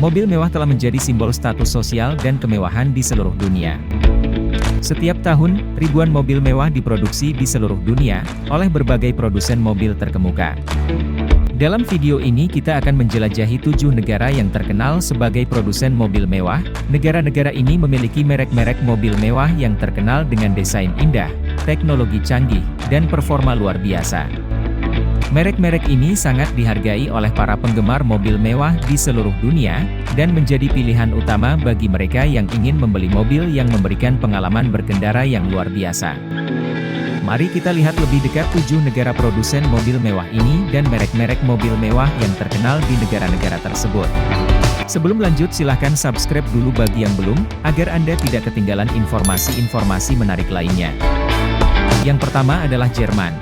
Mobil mewah telah menjadi simbol status sosial dan kemewahan di seluruh dunia. Setiap tahun, ribuan mobil mewah diproduksi di seluruh dunia, oleh berbagai produsen mobil terkemuka. Dalam video ini kita akan menjelajahi 7 negara yang terkenal sebagai produsen mobil mewah. Negara-negara ini memiliki merek-merek mobil mewah yang terkenal dengan desain indah, teknologi canggih, dan performa luar biasa. Merek-merek ini sangat dihargai oleh para penggemar mobil mewah di seluruh dunia, dan menjadi pilihan utama bagi mereka yang ingin membeli mobil yang memberikan pengalaman berkendara yang luar biasa. Mari kita lihat lebih dekat 7 negara produsen mobil mewah ini dan merek-merek mobil mewah yang terkenal di negara-negara tersebut. Sebelum lanjut silahkan subscribe dulu bagi yang belum, agar Anda tidak ketinggalan informasi-informasi menarik lainnya. Yang pertama adalah Jerman.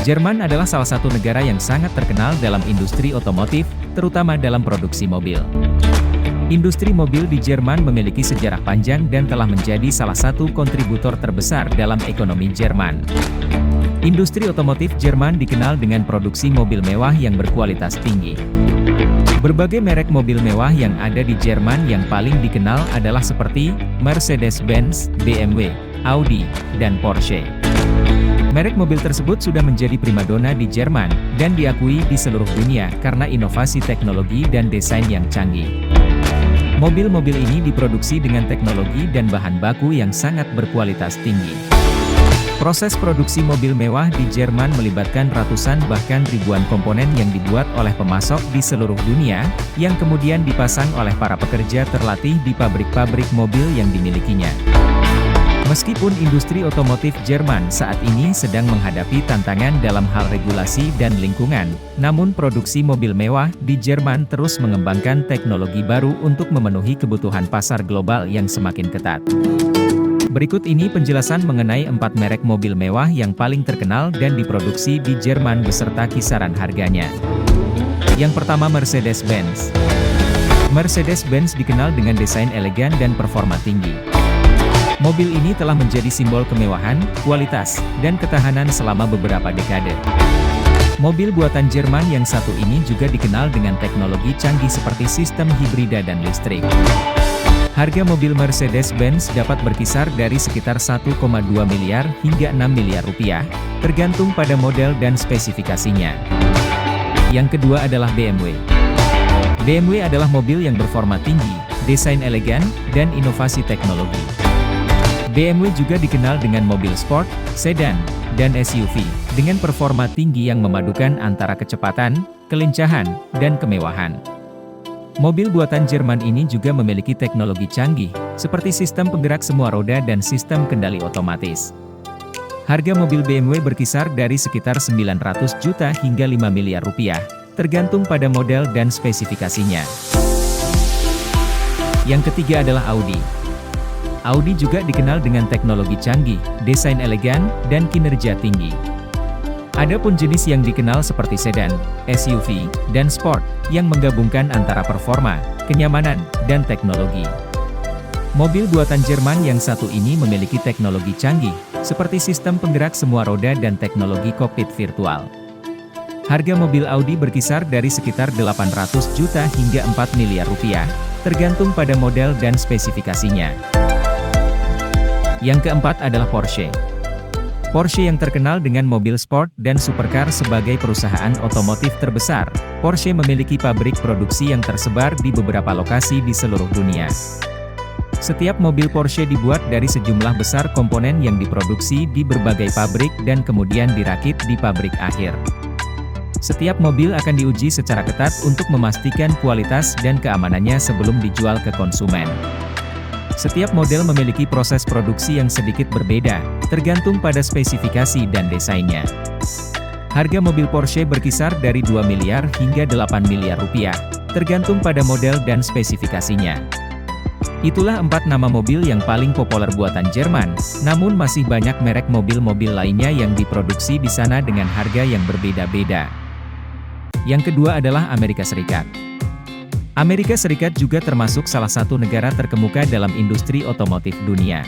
Jerman adalah salah satu negara yang sangat terkenal dalam industri otomotif, terutama dalam produksi mobil. Industri mobil di Jerman memiliki sejarah panjang dan telah menjadi salah satu kontributor terbesar dalam ekonomi Jerman. Industri otomotif Jerman dikenal dengan produksi mobil mewah yang berkualitas tinggi. Berbagai merek mobil mewah yang ada di Jerman yang paling dikenal adalah seperti Mercedes-Benz, BMW, Audi, dan Porsche. Merek mobil tersebut sudah menjadi primadona di Jerman, dan diakui di seluruh dunia karena inovasi teknologi dan desain yang canggih. Mobil-mobil ini diproduksi dengan teknologi dan bahan baku yang sangat berkualitas tinggi. Proses produksi mobil mewah di Jerman melibatkan ratusan bahkan ribuan komponen yang dibuat oleh pemasok di seluruh dunia, yang kemudian dipasang oleh para pekerja terlatih di pabrik-pabrik mobil yang dimilikinya. Meskipun industri otomotif Jerman saat ini sedang menghadapi tantangan dalam hal regulasi dan lingkungan, namun produksi mobil mewah di Jerman terus mengembangkan teknologi baru untuk memenuhi kebutuhan pasar global yang semakin ketat. Berikut ini penjelasan mengenai 4 merek mobil mewah yang paling terkenal dan diproduksi di Jerman beserta kisaran harganya. Yang pertama Mercedes-Benz. Mercedes-Benz dikenal dengan desain elegan dan performa tinggi. Mobil ini telah menjadi simbol kemewahan, kualitas, dan ketahanan selama beberapa dekade. Mobil buatan Jerman yang satu ini juga dikenal dengan teknologi canggih seperti sistem hibrida dan listrik. Harga mobil Mercedes-Benz dapat berkisar dari sekitar 1,2 miliar hingga 6 miliar rupiah, tergantung pada model dan spesifikasinya. Yang kedua adalah BMW. BMW adalah mobil yang berforma tinggi, desain elegan, dan inovasi teknologi. BMW juga dikenal dengan mobil sport, sedan, dan SUV, dengan performa tinggi yang memadukan antara kecepatan, kelincahan, dan kemewahan. Mobil buatan Jerman ini juga memiliki teknologi canggih, seperti sistem penggerak semua roda dan sistem kendali otomatis. Harga mobil BMW berkisar dari sekitar 900 juta hingga 5 miliar rupiah, tergantung pada model dan spesifikasinya. Yang ketiga adalah Audi. Audi juga dikenal dengan teknologi canggih, desain elegan, dan kinerja tinggi. Adapun jenis yang dikenal seperti sedan, SUV, dan sport, yang menggabungkan antara performa, kenyamanan, dan teknologi. Mobil buatan Jerman yang satu ini memiliki teknologi canggih, seperti sistem penggerak semua roda dan teknologi kokpit virtual. Harga mobil Audi berkisar dari sekitar 800 juta hingga 4 miliar rupiah, tergantung pada model dan spesifikasinya. Yang keempat adalah Porsche. Porsche yang terkenal dengan mobil sport dan supercar sebagai perusahaan otomotif terbesar, Porsche memiliki pabrik produksi yang tersebar di beberapa lokasi di seluruh dunia. Setiap mobil Porsche dibuat dari sejumlah besar komponen yang diproduksi di berbagai pabrik dan kemudian dirakit di pabrik akhir. Setiap mobil akan diuji secara ketat untuk memastikan kualitas dan keamanannya sebelum dijual ke konsumen. Setiap model memiliki proses produksi yang sedikit berbeda, tergantung pada spesifikasi dan desainnya. Harga mobil Porsche berkisar dari 2 miliar hingga 8 miliar rupiah, tergantung pada model dan spesifikasinya. Itulah 4 nama mobil yang paling populer buatan Jerman, namun masih banyak merek mobil-mobil lainnya yang diproduksi di sana dengan harga yang berbeda-beda. Yang kedua adalah Amerika Serikat. Amerika Serikat juga termasuk salah satu negara terkemuka dalam industri otomotif dunia.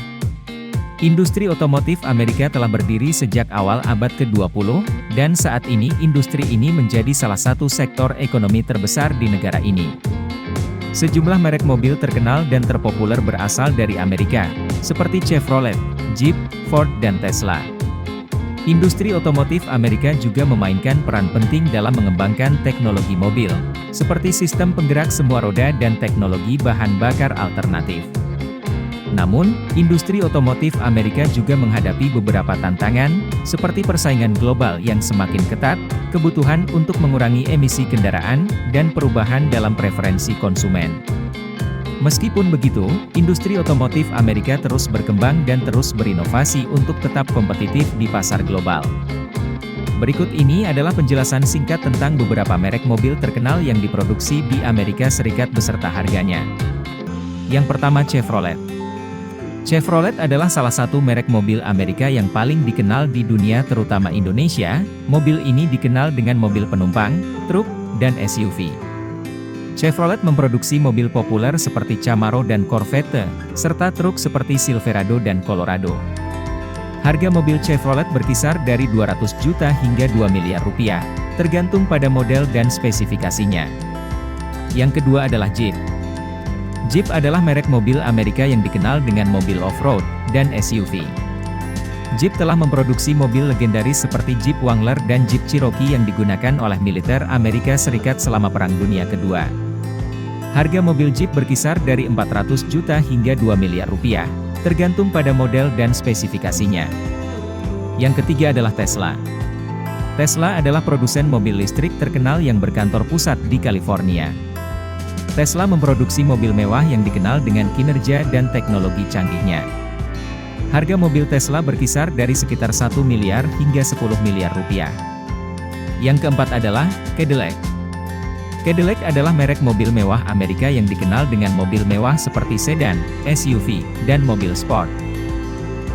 Industri otomotif Amerika telah berdiri sejak awal abad ke-20, dan saat ini industri ini menjadi salah satu sektor ekonomi terbesar di negara ini. Sejumlah merek mobil terkenal dan terpopuler berasal dari Amerika, seperti Chevrolet, Jeep, Ford dan Tesla. Industri otomotif Amerika juga memainkan peran penting dalam mengembangkan teknologi mobil, seperti sistem penggerak semua roda dan teknologi bahan bakar alternatif. Namun, industri otomotif Amerika juga menghadapi beberapa tantangan, seperti persaingan global yang semakin ketat, kebutuhan untuk mengurangi emisi kendaraan, dan perubahan dalam preferensi konsumen. Meskipun begitu, industri otomotif Amerika terus berkembang dan terus berinovasi untuk tetap kompetitif di pasar global. Berikut ini adalah penjelasan singkat tentang beberapa merek mobil terkenal yang diproduksi di Amerika Serikat beserta harganya. Yang pertama, Chevrolet. Chevrolet adalah salah satu merek mobil Amerika yang paling dikenal di dunia terutama Indonesia. Mobil ini dikenal dengan mobil penumpang, truk, dan SUV. Chevrolet memproduksi mobil populer seperti Camaro dan Corvette, serta truk seperti Silverado dan Colorado. Harga mobil Chevrolet berkisar dari 200 juta hingga 2 miliar rupiah, tergantung pada model dan spesifikasinya. Yang kedua adalah Jeep. Jeep adalah merek mobil Amerika yang dikenal dengan mobil off-road dan SUV. Jeep telah memproduksi mobil legendaris seperti Jeep Wrangler dan Jeep Cherokee yang digunakan oleh militer Amerika Serikat selama Perang Dunia Kedua. Harga mobil Jeep berkisar dari 400 juta hingga 2 miliar rupiah, tergantung pada model dan spesifikasinya. Yang ketiga adalah Tesla. Tesla adalah produsen mobil listrik terkenal yang berkantor pusat di California. Tesla memproduksi mobil mewah yang dikenal dengan kinerja dan teknologi canggihnya. Harga mobil Tesla berkisar dari sekitar 1 miliar hingga 10 miliar rupiah. Yang keempat adalah Cadillac. Cadillac adalah merek mobil mewah Amerika yang dikenal dengan mobil mewah seperti sedan, SUV, dan mobil sport.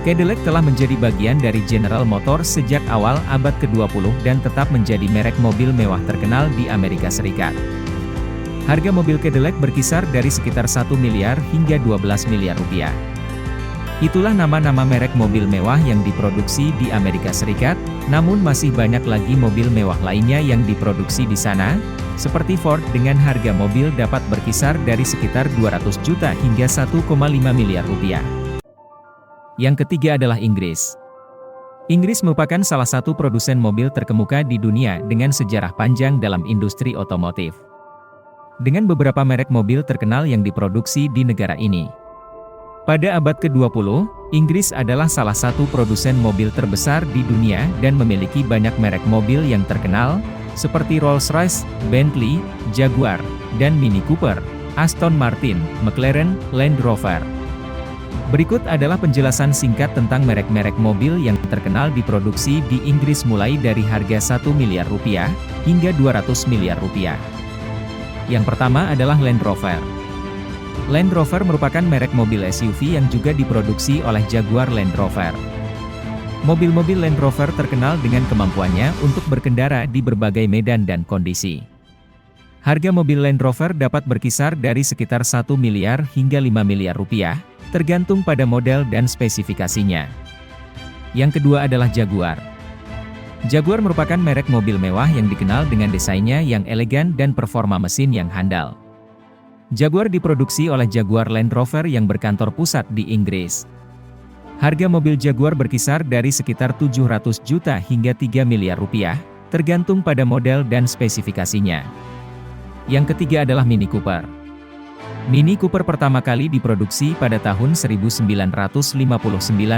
Cadillac telah menjadi bagian dari General Motors sejak awal abad ke-20 dan tetap menjadi merek mobil mewah terkenal di Amerika Serikat. Harga mobil Cadillac berkisar dari sekitar 1 miliar hingga 12 miliar rupiah. Itulah nama-nama merek mobil mewah yang diproduksi di Amerika Serikat, namun masih banyak lagi mobil mewah lainnya yang diproduksi di sana, seperti Ford dengan harga mobil dapat berkisar dari sekitar 200 juta hingga 1,5 miliar rupiah. Yang ketiga adalah Inggris. Inggris merupakan salah satu produsen mobil terkemuka di dunia dengan sejarah panjang dalam industri otomotif. Dengan beberapa merek mobil terkenal yang diproduksi di negara ini. Pada abad ke-20, Inggris adalah salah satu produsen mobil terbesar di dunia dan memiliki banyak merek mobil yang terkenal, seperti Rolls-Royce, Bentley, Jaguar, dan Mini Cooper, Aston Martin, McLaren, Land Rover. Berikut adalah penjelasan singkat tentang merek-merek mobil yang terkenal diproduksi di Inggris mulai dari harga 1 miliar rupiah, hingga 200 miliar rupiah. Yang pertama adalah Land Rover. Land Rover merupakan merek mobil SUV yang juga diproduksi oleh Jaguar Land Rover. Mobil-mobil Land Rover terkenal dengan kemampuannya untuk berkendara di berbagai medan dan kondisi. Harga mobil Land Rover dapat berkisar dari sekitar 1 miliar hingga 5 miliar rupiah, tergantung pada model dan spesifikasinya. Yang kedua adalah Jaguar. Jaguar merupakan merek mobil mewah yang dikenal dengan desainnya yang elegan dan performa mesin yang handal. Jaguar diproduksi oleh Jaguar Land Rover yang berkantor pusat di Inggris. Harga mobil Jaguar berkisar dari sekitar 700 juta hingga 3 miliar rupiah, tergantung pada model dan spesifikasinya. Yang ketiga adalah Mini Cooper. Mini Cooper pertama kali diproduksi pada tahun 1959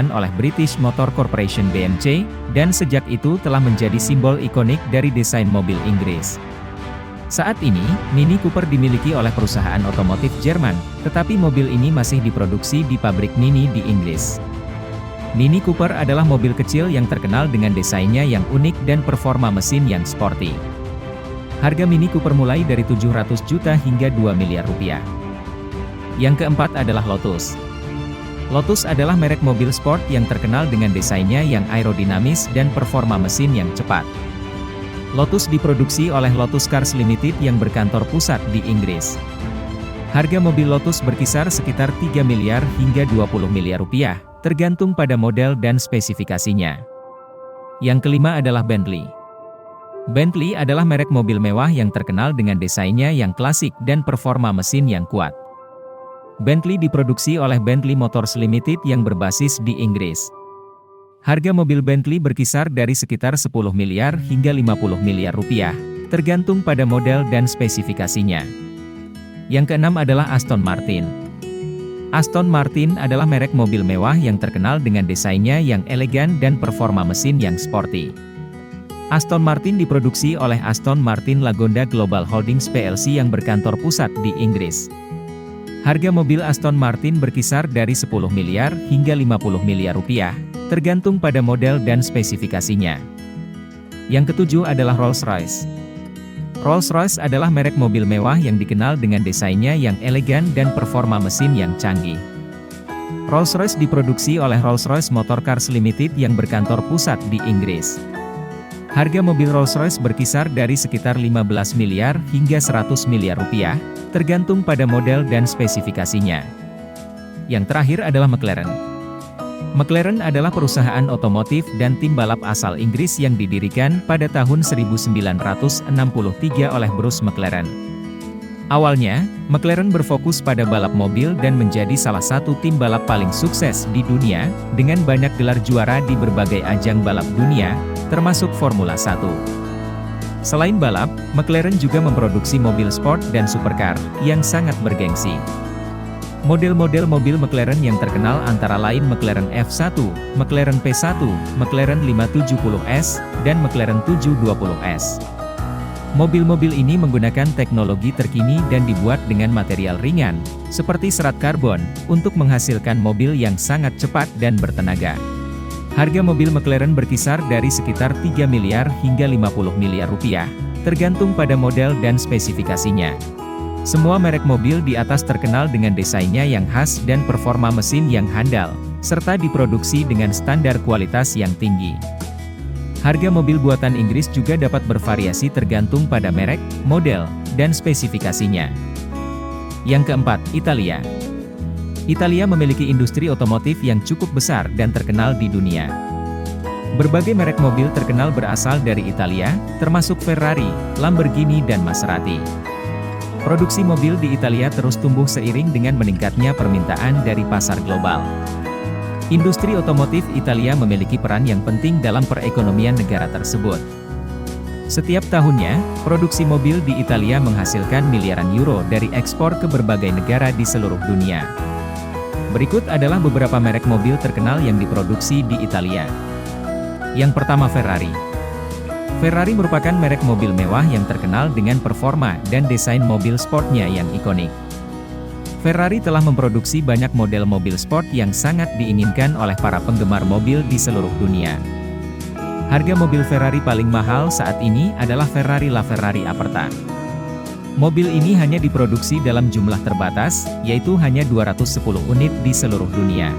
oleh British Motor Corporation BMC, dan sejak itu telah menjadi simbol ikonik dari desain mobil Inggris. Saat ini, Mini Cooper dimiliki oleh perusahaan otomotif Jerman, tetapi mobil ini masih diproduksi di pabrik Mini di Inggris. Mini Cooper adalah mobil kecil yang terkenal dengan desainnya yang unik dan performa mesin yang sporty. Harga Mini Cooper mulai dari 700 juta hingga 2 miliar rupiah. Yang keempat adalah Lotus. Lotus adalah merek mobil sport yang terkenal dengan desainnya yang aerodinamis dan performa mesin yang cepat. Lotus diproduksi oleh Lotus Cars Limited yang berkantor pusat di Inggris. Harga mobil Lotus berkisar sekitar 3 miliar hingga 20 miliar rupiah, tergantung pada model dan spesifikasinya. Yang kelima adalah Bentley. Bentley adalah merek mobil mewah yang terkenal dengan desainnya yang klasik dan performa mesin yang kuat. Bentley diproduksi oleh Bentley Motors Limited yang berbasis di Inggris. Harga mobil Bentley berkisar dari sekitar 10 miliar hingga 50 miliar rupiah, tergantung pada model dan spesifikasinya. Yang keenam adalah Aston Martin. Aston Martin adalah merek mobil mewah yang terkenal dengan desainnya yang elegan dan performa mesin yang sporty. Aston Martin diproduksi oleh Aston Martin Lagonda Global Holdings plc yang berkantor pusat di Inggris. Harga mobil Aston Martin berkisar dari 10 miliar hingga 50 miliar rupiah, tergantung pada model dan spesifikasinya. Yang ketujuh adalah Rolls-Royce. Rolls-Royce adalah merek mobil mewah yang dikenal dengan desainnya yang elegan dan performa mesin yang canggih. Rolls-Royce diproduksi oleh Rolls-Royce Motor Cars Limited yang berkantor pusat di Inggris. Harga mobil Rolls-Royce berkisar dari sekitar 15 miliar hingga 100 miliar rupiah, tergantung pada model dan spesifikasinya. Yang terakhir adalah McLaren. McLaren adalah perusahaan otomotif dan tim balap asal Inggris yang didirikan pada tahun 1963 oleh Bruce McLaren. Awalnya, McLaren berfokus pada balap mobil dan menjadi salah satu tim balap paling sukses di dunia, dengan banyak gelar juara di berbagai ajang balap dunia, termasuk Formula 1. Selain balap, McLaren juga memproduksi mobil sport dan supercar, yang sangat bergengsi. Model-model mobil McLaren yang terkenal antara lain McLaren F1, McLaren P1, McLaren 570S, dan McLaren 720S. Mobil-mobil ini menggunakan teknologi terkini dan dibuat dengan material ringan, seperti serat karbon, untuk menghasilkan mobil yang sangat cepat dan bertenaga. Harga mobil McLaren berkisar dari sekitar 3 miliar hingga 50 miliar rupiah, tergantung pada model dan spesifikasinya. Semua merek mobil di atas terkenal dengan desainnya yang khas dan performa mesin yang handal, serta diproduksi dengan standar kualitas yang tinggi. Harga mobil buatan Inggris juga dapat bervariasi tergantung pada merek, model, dan spesifikasinya. Yang keempat, Italia. Italia memiliki industri otomotif yang cukup besar dan terkenal di dunia. Berbagai merek mobil terkenal berasal dari Italia, termasuk Ferrari, Lamborghini dan Maserati. Produksi mobil di Italia terus tumbuh seiring dengan meningkatnya permintaan dari pasar global. Industri otomotif Italia memiliki peran yang penting dalam perekonomian negara tersebut. Setiap tahunnya, produksi mobil di Italia menghasilkan miliaran euro dari ekspor ke berbagai negara di seluruh dunia. Berikut adalah beberapa merek mobil terkenal yang diproduksi di Italia. Yang pertama, Ferrari. Ferrari merupakan merek mobil mewah yang terkenal dengan performa dan desain mobil sportnya yang ikonik. Ferrari telah memproduksi banyak model mobil sport yang sangat diinginkan oleh para penggemar mobil di seluruh dunia. Harga mobil Ferrari paling mahal saat ini adalah Ferrari LaFerrari Aperta. Mobil ini hanya diproduksi dalam jumlah terbatas, yaitu hanya 210 unit di seluruh dunia.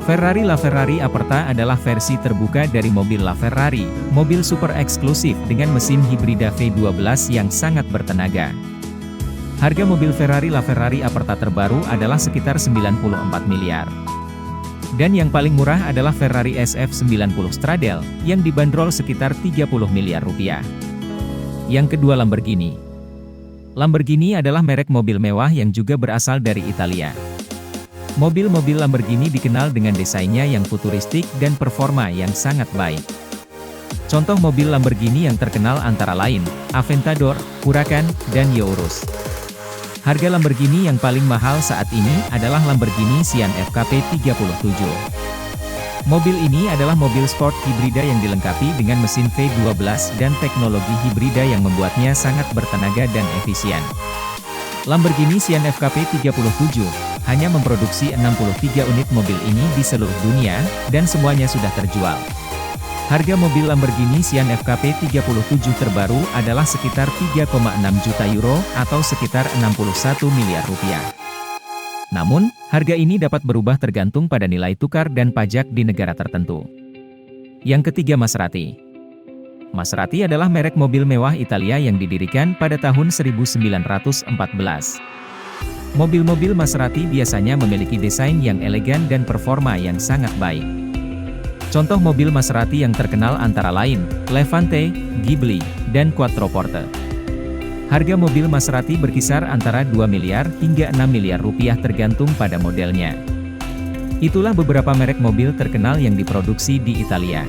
Ferrari LaFerrari Aperta adalah versi terbuka dari mobil LaFerrari, mobil super eksklusif dengan mesin hibrida V12 yang sangat bertenaga. Harga mobil Ferrari LaFerrari Aperta terbaru adalah sekitar 94 miliar. Dan yang paling murah adalah Ferrari SF90 Stradale, yang dibanderol sekitar 30 miliar rupiah. Yang kedua, Lamborghini. Lamborghini adalah merek mobil mewah yang juga berasal dari Italia. Mobil-mobil Lamborghini dikenal dengan desainnya yang futuristik dan performa yang sangat baik. Contoh mobil Lamborghini yang terkenal antara lain, Aventador, Huracan, dan Yaris. Harga Lamborghini yang paling mahal saat ini adalah Lamborghini Sian FKP 37. Mobil ini adalah mobil sport hibrida yang dilengkapi dengan mesin V12 dan teknologi hibrida yang membuatnya sangat bertenaga dan efisien. Lamborghini Sian FKP 37 hanya memproduksi 63 unit mobil ini di seluruh dunia, dan semuanya sudah terjual. Harga mobil Lamborghini Sian FKP 37 terbaru adalah sekitar 3,6 juta euro atau sekitar 61 miliar rupiah. Namun, harga ini dapat berubah tergantung pada nilai tukar dan pajak di negara tertentu. Yang ketiga, Maserati. Maserati adalah merek mobil mewah Italia yang didirikan pada tahun 1914. Mobil-mobil Maserati biasanya memiliki desain yang elegan dan performa yang sangat baik. Contoh mobil Maserati yang terkenal antara lain, Levante, Ghibli, dan Quattroporte. Harga mobil Maserati berkisar antara 2 miliar hingga 6 miliar rupiah tergantung pada modelnya. Itulah beberapa merek mobil terkenal yang diproduksi di Italia.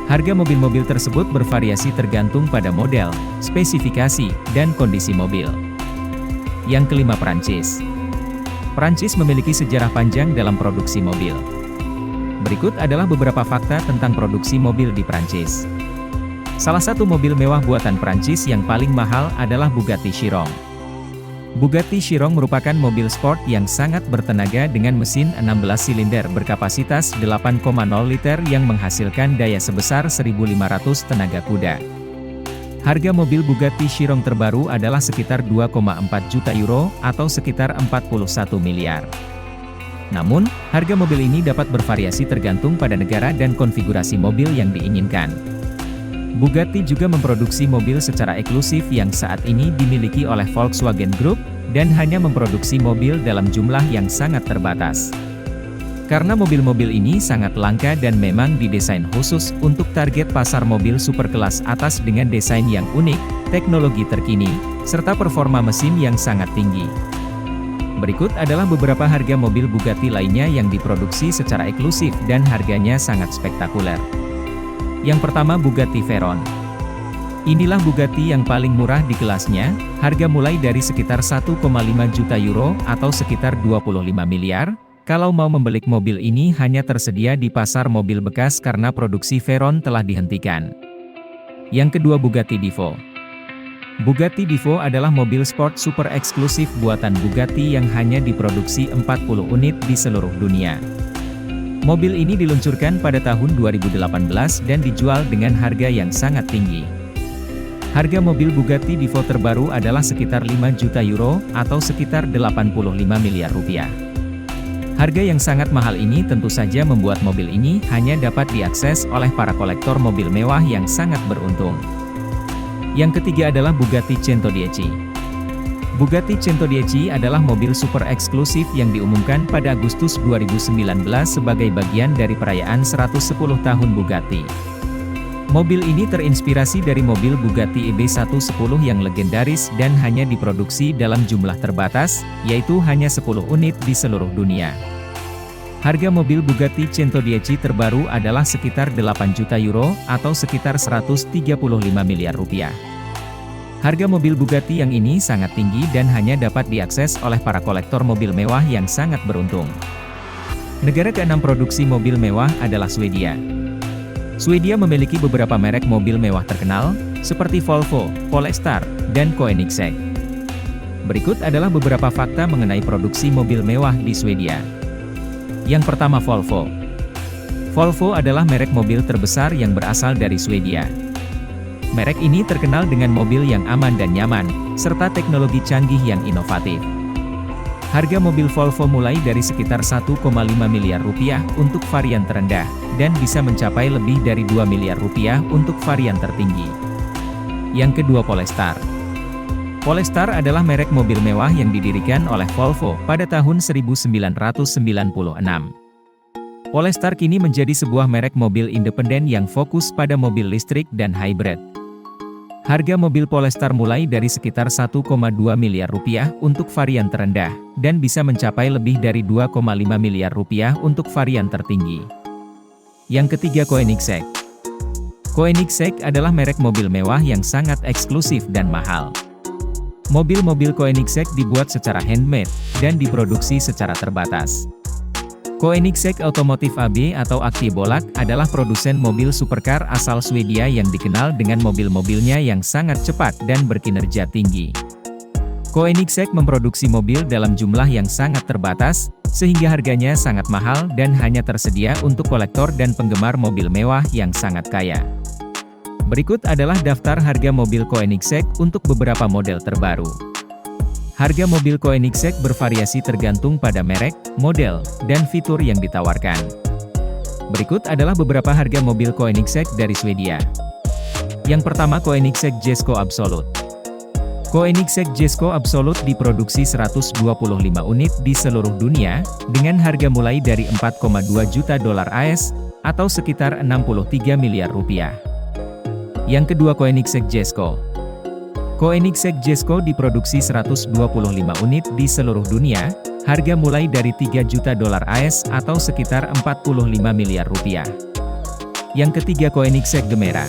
Harga mobil-mobil tersebut bervariasi tergantung pada model, spesifikasi, dan kondisi mobil. Yang kelima, Prancis. Prancis memiliki sejarah panjang dalam produksi mobil. Berikut adalah beberapa fakta tentang produksi mobil di Prancis. Salah satu mobil mewah buatan Prancis yang paling mahal adalah Bugatti Chiron. Bugatti Chiron merupakan mobil sport yang sangat bertenaga dengan mesin 16 silinder berkapasitas 8,0 liter yang menghasilkan daya sebesar 1.500 tenaga kuda. Harga mobil Bugatti Chiron terbaru adalah sekitar 2,4 juta euro atau sekitar 41 miliar. Namun, harga mobil ini dapat bervariasi tergantung pada negara dan konfigurasi mobil yang diinginkan. Bugatti juga memproduksi mobil secara eksklusif yang saat ini dimiliki oleh Volkswagen Group, dan hanya memproduksi mobil dalam jumlah yang sangat terbatas. Karena mobil-mobil ini sangat langka dan memang didesain khusus untuk target pasar mobil superkelas atas dengan desain yang unik, teknologi terkini, serta performa mesin yang sangat tinggi. Berikut adalah beberapa harga mobil Bugatti lainnya yang diproduksi secara eksklusif dan harganya sangat spektakuler. Yang pertama, Bugatti Veyron. Inilah Bugatti yang paling murah di kelasnya, harga mulai dari sekitar 1,5 juta euro atau sekitar 25 miliar. Kalau mau membeli mobil ini hanya tersedia di pasar mobil bekas karena produksi Veyron telah dihentikan. Yang kedua, Bugatti Divo. Bugatti Divo adalah mobil sport super eksklusif buatan Bugatti yang hanya diproduksi 40 unit di seluruh dunia. Mobil ini diluncurkan pada tahun 2018 dan dijual dengan harga yang sangat tinggi. Harga mobil Bugatti Divo terbaru adalah sekitar 5 juta euro atau sekitar 85 miliar rupiah. Harga yang sangat mahal ini tentu saja membuat mobil ini hanya dapat diakses oleh para kolektor mobil mewah yang sangat beruntung. Yang ketiga adalah Bugatti 110. Bugatti 110 adalah mobil super eksklusif yang diumumkan pada Agustus 2019 sebagai bagian dari perayaan 110 tahun Bugatti. Mobil ini terinspirasi dari mobil Bugatti EB110 yang legendaris dan hanya diproduksi dalam jumlah terbatas, yaitu hanya 10 unit di seluruh dunia. Harga mobil Bugatti 110 terbaru adalah sekitar 8 juta euro atau sekitar 135 miliar rupiah. Harga mobil Bugatti yang ini sangat tinggi dan hanya dapat diakses oleh para kolektor mobil mewah yang sangat beruntung. Negara keenam produksi mobil mewah adalah Swedia. Swedia memiliki beberapa merek mobil mewah terkenal, seperti Volvo, Polestar, dan Koenigsegg. Berikut adalah beberapa fakta mengenai produksi mobil mewah di Swedia. Yang pertama, Volvo. Volvo adalah merek mobil terbesar yang berasal dari Swedia. Merek ini terkenal dengan mobil yang aman dan nyaman, serta teknologi canggih yang inovatif. Harga mobil Volvo mulai dari sekitar 1,5 miliar rupiah untuk varian terendah, dan bisa mencapai lebih dari 2 miliar rupiah untuk varian tertinggi. Yang kedua, Polestar. Polestar adalah merek mobil mewah yang didirikan oleh Volvo pada tahun 1996. Polestar kini menjadi sebuah merek mobil independen yang fokus pada mobil listrik dan hybrid. Harga mobil Polestar mulai dari sekitar 1,2 miliar rupiah untuk varian terendah, dan bisa mencapai lebih dari 2,5 miliar rupiah untuk varian tertinggi. Yang ketiga, Koenigsegg. Koenigsegg adalah merek mobil mewah yang sangat eksklusif dan mahal. Mobil-mobil Koenigsegg dibuat secara handmade, dan diproduksi secara terbatas. Koenigsegg Automotive AB atau Aktiebolag adalah produsen mobil supercar asal Swedia yang dikenal dengan mobil-mobilnya yang sangat cepat dan berkinerja tinggi. Koenigsegg memproduksi mobil dalam jumlah yang sangat terbatas, sehingga harganya sangat mahal dan hanya tersedia untuk kolektor dan penggemar mobil mewah yang sangat kaya. Berikut adalah daftar harga mobil Koenigsegg untuk beberapa model terbaru. Harga mobil Koenigsegg bervariasi tergantung pada merek, model, dan fitur yang ditawarkan. Berikut adalah beberapa harga mobil Koenigsegg dari Swedia. Yang pertama, Koenigsegg Jesko Absolut. Koenigsegg Jesko Absolut diproduksi 125 unit di seluruh dunia, dengan harga mulai dari 4,2 juta dolar AS, atau sekitar 63 miliar rupiah. Yang kedua, Koenigsegg Jesko. Koenigsegg Jesko diproduksi 125 unit di seluruh dunia, harga mulai dari 3 juta dolar AS atau sekitar 45 miliar rupiah. Yang ketiga, Koenigsegg Gemera.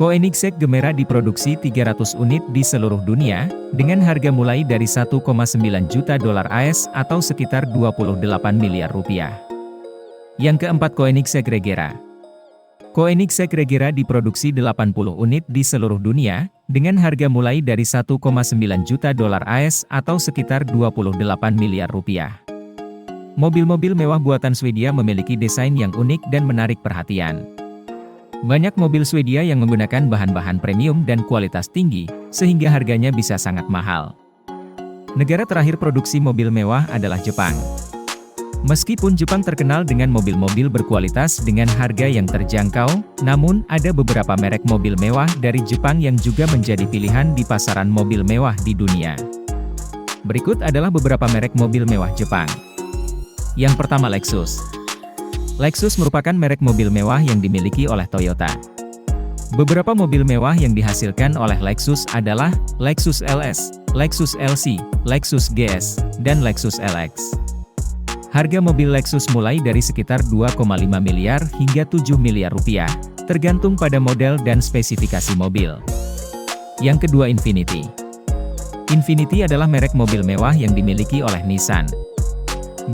Koenigsegg Gemera diproduksi 300 unit di seluruh dunia, dengan harga mulai dari 1,9 juta dolar AS atau sekitar 28 miliar rupiah. Yang keempat, Koenigsegg Regera. Koenigsegg Regera diproduksi 80 unit di seluruh dunia, dengan harga mulai dari 1,9 juta dolar AS atau sekitar 28 miliar rupiah. Mobil-mobil mewah buatan Swedia memiliki desain yang unik dan menarik perhatian. Banyak mobil Swedia yang menggunakan bahan-bahan premium dan kualitas tinggi, sehingga harganya bisa sangat mahal. Negara terakhir produksi mobil mewah adalah Jepang. Meskipun Jepang terkenal dengan mobil-mobil berkualitas dengan harga yang terjangkau, namun ada beberapa merek mobil mewah dari Jepang yang juga menjadi pilihan di pasaran mobil mewah di dunia. Berikut adalah beberapa merek mobil mewah Jepang. Yang pertama, Lexus. Lexus merupakan merek mobil mewah yang dimiliki oleh Toyota. Beberapa mobil mewah yang dihasilkan oleh Lexus adalah Lexus LS, Lexus LC, Lexus GS, dan Lexus LX. Harga mobil Lexus mulai dari sekitar 2,5 miliar hingga 7 miliar rupiah, tergantung pada model dan spesifikasi mobil. Yang kedua, Infiniti. Infiniti adalah merek mobil mewah yang dimiliki oleh Nissan.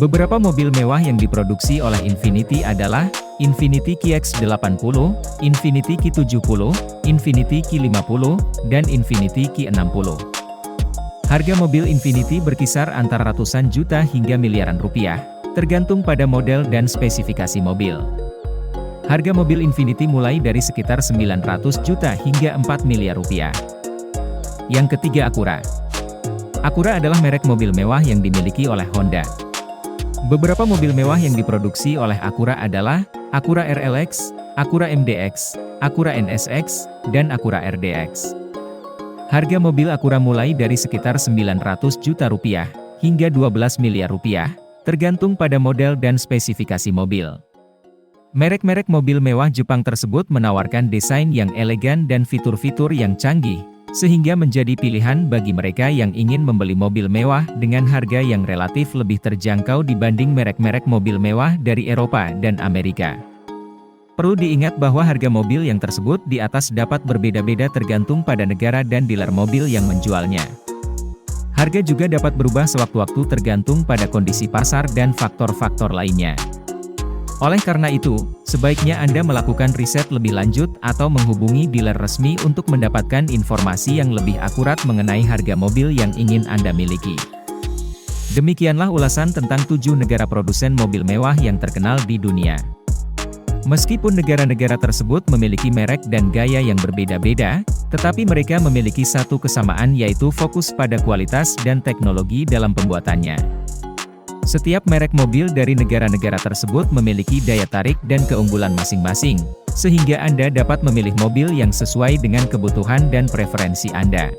Beberapa mobil mewah yang diproduksi oleh Infiniti adalah Infiniti QX80, Infiniti Q70, Infiniti Q50, dan Infiniti Q60. Harga mobil Infiniti berkisar antara ratusan juta hingga miliaran rupiah, tergantung pada model dan spesifikasi mobil. Harga mobil Infiniti mulai dari sekitar 900 juta hingga 4 miliar rupiah. Yang ketiga, Acura. Acura adalah merek mobil mewah yang dimiliki oleh Honda. Beberapa mobil mewah yang diproduksi oleh Acura adalah Acura RLX, Acura MDX, Acura NSX, dan Acura RDX. Harga mobil Acura mulai dari sekitar 900 juta rupiah hingga 12 miliar rupiah, tergantung pada model dan spesifikasi mobil. Merek-merek mobil mewah Jepang tersebut menawarkan desain yang elegan dan fitur-fitur yang canggih, sehingga menjadi pilihan bagi mereka yang ingin membeli mobil mewah dengan harga yang relatif lebih terjangkau dibanding merek-merek mobil mewah dari Eropa dan Amerika. Perlu diingat bahwa harga mobil yang tersebut di atas dapat berbeda-beda tergantung pada negara dan dealer mobil yang menjualnya. Harga juga dapat berubah sewaktu-waktu tergantung pada kondisi pasar dan faktor-faktor lainnya. Oleh karena itu, sebaiknya Anda melakukan riset lebih lanjut atau menghubungi dealer resmi untuk mendapatkan informasi yang lebih akurat mengenai harga mobil yang ingin Anda miliki. Demikianlah ulasan tentang 7 negara produsen mobil mewah yang terkenal di dunia. Meskipun negara-negara tersebut memiliki merek dan gaya yang berbeda-beda, tetapi mereka memiliki satu kesamaan, yaitu fokus pada kualitas dan teknologi dalam pembuatannya. Setiap merek mobil dari negara-negara tersebut memiliki daya tarik dan keunggulan masing-masing, sehingga Anda dapat memilih mobil yang sesuai dengan kebutuhan dan preferensi Anda.